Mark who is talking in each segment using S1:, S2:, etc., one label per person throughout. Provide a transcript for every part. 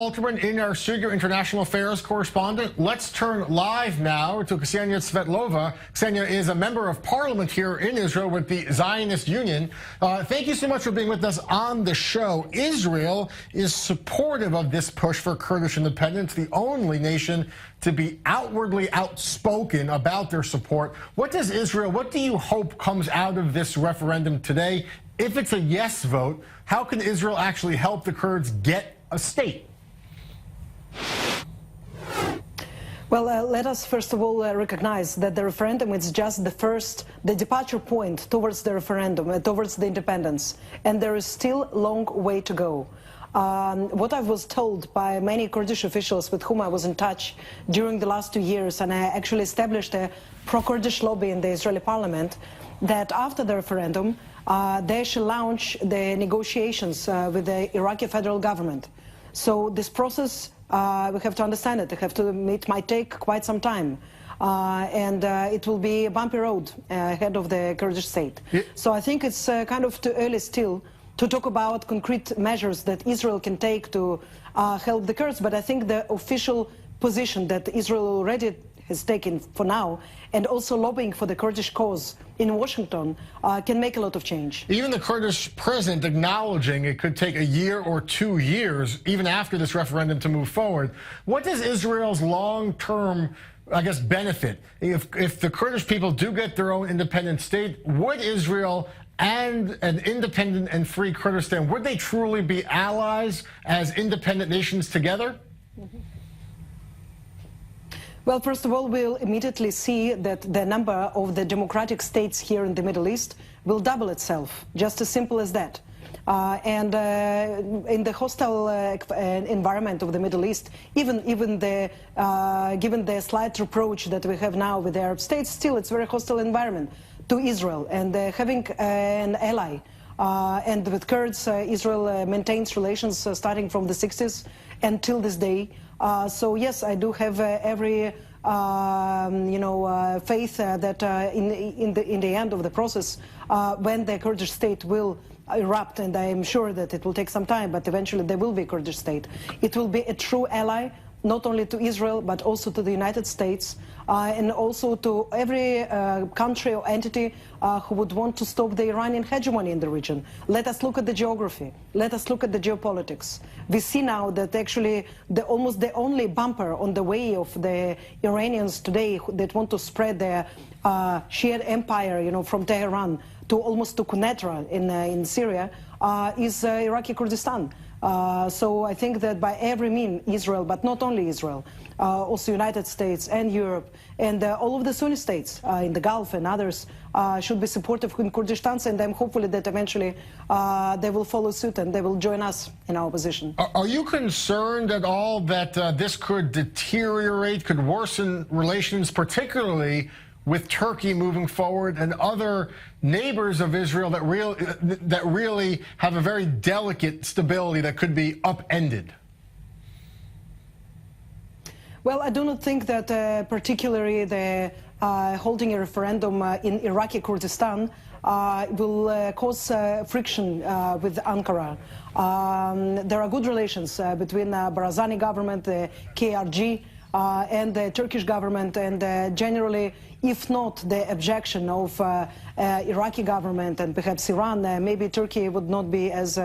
S1: Alterman in our studio, international affairs correspondent. Let's turn live now to Ksenia Svetlova. Ksenia is a member of parliament here in Israel with the Zionist Union. Thank you so much for being with us on the show. Israel is supportive of this push for Kurdish independence, the only nation to be outwardly outspoken about their support. What do you hope comes out of this referendum today? If it's a yes vote, how can Israel actually help the Kurds get a state?
S2: Well, let us first of all recognize that the referendum is just the departure point towards the referendum, towards the independence, and there is still a long way to go. What I was told by many Kurdish officials with whom I was in touch during the last 2 years, and I actually established a pro-Kurdish lobby in the Israeli parliament, that after the referendum, they shall launch the negotiations with the Iraqi federal government. So this process, we have to understand it. It might take quite some time, and it will be a bumpy road ahead of the Kurdish state. Yeah. So I think it's kind of too early still to talk about concrete measures that Israel can take to help the Kurds. But I think the official position that Israel already has taken for now, and also lobbying for the Kurdish cause in Washington, can make a lot of change. Even the Kurdish president acknowledging it could take a year or 2 years, even after this referendum, to move forward. What does Israel's long-term, benefit? If the Kurdish people do get their own independent state, would Israel and an independent and free Kurdistan, would they truly be allies as independent nations together? Mm-hmm. Well, first of all, we'll immediately see that the number of the democratic states here in the Middle East will double itself, just as simple as that. In the hostile environment of the Middle East, even given the slight reproach that we have now with the Arab states, still it's a very hostile environment to Israel. And having an ally, and with Kurds, Israel maintains relations starting from the 60s until this day. So yes, I do have every faith that in the end of the process, when the Kurdish state will erupt, and I am sure that it will take some time, but eventually there will be a Kurdish state. It will be a true ally, not only to Israel, but also to the United States, and also to every country or entity who would want to stop the Iranian hegemony in the region. Let us look at the geography. Let us look at the geopolitics. We see now that actually almost the only bumper on the way of the Iranians today that want to spread their Shia empire, from Tehran to almost to Quneitra in Syria, is Iraqi Kurdistan. So I think that by every means, Israel, but not only Israel, also United States and Europe and all of the Sunni states in the Gulf and others should be supportive in Kurdistan, and I'm hopefully that eventually they will follow suit and they will join us in our position. Are you concerned at all that this could deteriorate, could worsen relations, particularly with Turkey moving forward and other neighbors of Israel that really have a very delicate stability that could be upended? Well, I do not think that particularly the holding a referendum in Iraqi Kurdistan will cause friction with Ankara. There are good relations between the Barzani government, the KRG, and the Turkish government, and generally, if not the objection of Iraqi government and perhaps Iran, maybe Turkey would not be as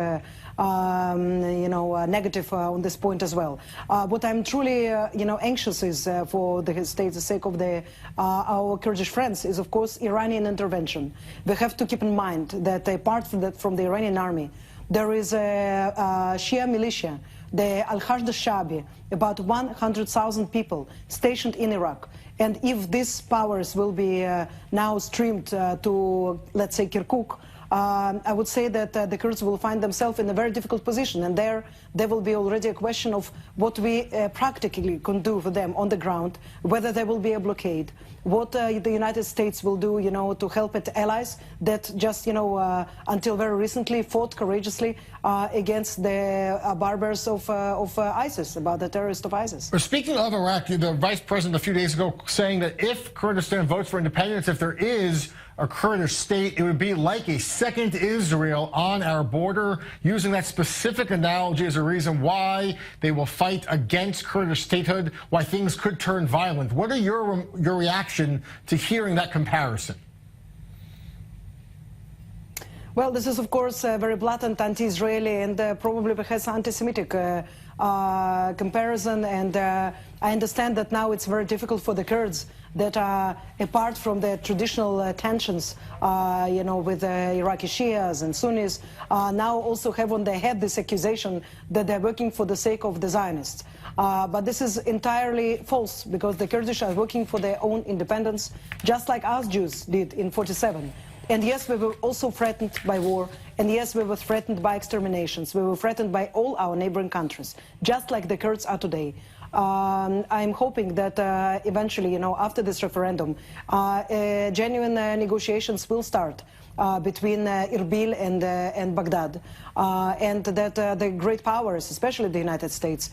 S2: negative on this point as well. What I'm truly anxious is for the state's sake of our Kurdish friends is, of course, Iranian intervention. We have to keep in mind that apart from the Iranian army, there is a Shia militia, the Al-Hashd al-Shabi, about 100,000 people stationed in Iraq. And if these powers will be now streamed to, let's say, Kirkuk, I would say that the Kurds will find themselves in a very difficult position, and there will be already a question of what we practically can do for them on the ground, whether there will be a blockade, what the United States will do, to help its allies that just, until very recently fought courageously against the barbers of ISIS, about the terrorists of ISIS. Speaking of Iraq, the vice president a few days ago saying that if Kurdistan votes for independence, if there is a Kurdish state, it would be like a second Israel on our border, using that specific analogy as a
S1: reason why they will fight against Kurdish statehood, why things could turn violent. What are your reaction to hearing that comparison?
S2: Well, this is, of course, very blatant anti-Israeli and probably perhaps anti-Semitic comparison. And I understand that now it's very difficult for the Kurds that are, apart from the traditional tensions, with Iraqi Shias and Sunnis, now also have on their head this accusation that they're working for the sake of the Zionists. But this is entirely false, because the Kurdish are working for their own independence, just like us Jews did in '47. And yes, we were also threatened by war, and yes, we were threatened by exterminations. We were threatened by all our neighboring countries, just like the Kurds are today. I'm hoping that eventually, after this referendum, genuine negotiations will start between Erbil and Baghdad, and that the great powers, especially the United States,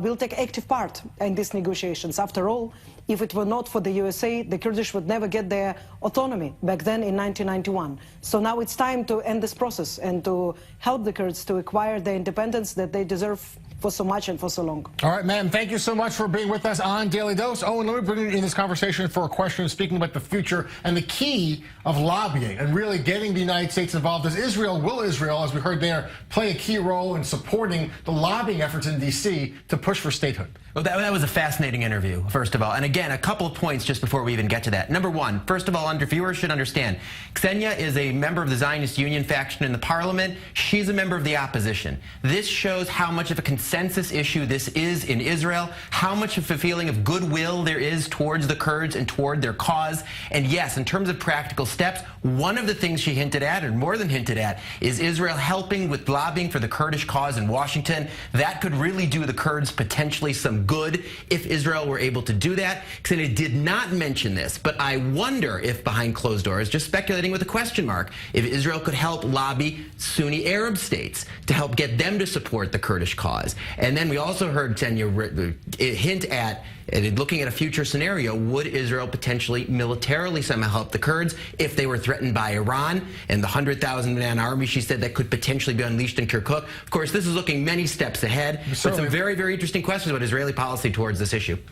S2: will take active part in these negotiations. After all, if it were not for the USA, the Kurdish would never get their autonomy back then in 1991. So now it's time to end this process and to help the Kurds to acquire the independence that they deserve for so much and for so long.
S1: All right, ma'am, thank you so much for being with us on Daily Dose. Owen, let me bring you in this conversation for a question speaking about the future and the key of lobbying and really getting the United States involved. Will Israel, as we heard there, play a key role in supporting the lobbying efforts in D.C. to push for statehood?
S3: Well, that was a fascinating interview, first of all. And again, a couple of points just before we even get to that. Number one, first of all, viewers should understand, Ksenia is a member of the Zionist Union faction in the parliament. She's a member of the opposition. This shows how much of a consensus issue this is in Israel, how much of a feeling of goodwill there is towards the Kurds and toward their cause. And yes, in terms of practical steps, one of the things she hinted at, and more than hinted at, is Israel helping with lobbying for the Kurdish cause in Washington. That could really do the Kurds potentially some good if Israel were able to do that. Ksenia did not mention this, but I wonder if behind closed doors, just speculating with a question mark, if Israel could help lobby Sunni Arab states to help get them to support the Kurdish cause. And then we also heard Ksenia hint at, looking at a future scenario, would Israel potentially militarily somehow help the Kurds if they were threatened by Iran and the 100,000-man army, she said, that could potentially be unleashed in Kirkuk? Of course, this is looking many steps ahead, but some very, very interesting questions about Israeli policy towards this issue.